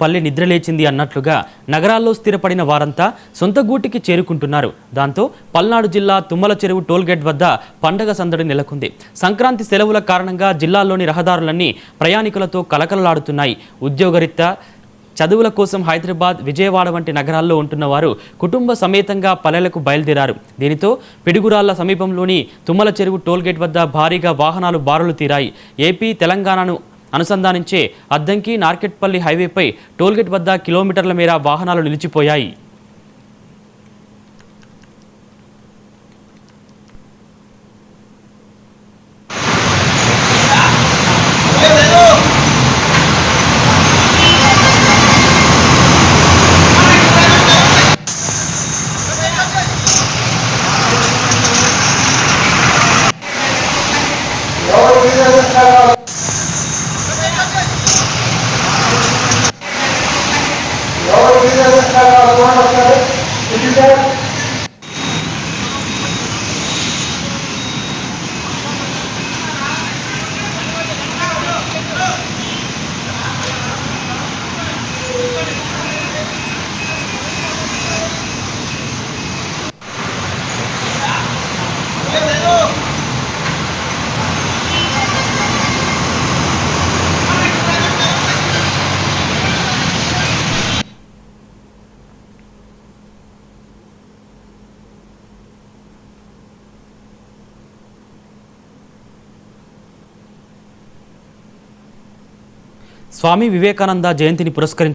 పల్లె నిద్రలేచింది అన్నట్లుగా నగరాల్లో స్థిరపడిన వారంతా సొంత గూటికి చేరుకుంటున్నారు. దాంతో పల్నాడు జిల్లా తుమ్మల చెరువు టోల్గేట్ వద్ద పండగ సందడి నెలకొంది. సంక్రాంతి సెలవుల కారణంగా జిల్లాలోని రహదారులన్నీ ప్రయాణికులతో కలకలలాడుతున్నాయి. ఉద్యోగరీత్యా చదువుల కోసం హైదరాబాద్, విజయవాడ వంటి నగరాల్లో ఉంటున్న వారు కుటుంబ సమేతంగా పల్లెలకు బయలుదేరారు. దీనితో పిడుగురాళ్ల సమీపంలోని తుమ్మల చెరువు టోల్గేట్ వద్ద భారీగా వాహనాలు బారులు తీరాయి. ఏపీ, తెలంగాణను అనుసంధానించే అద్దంకి నార్కెట్పల్లి హైవేపై టోల్గేట్ వద్ద కిలోమీటర్ల మేర వాహనాలు నిలిచిపోయాయి. స్వామి వివేకానంద జయంతిని పురస్కరించుకొని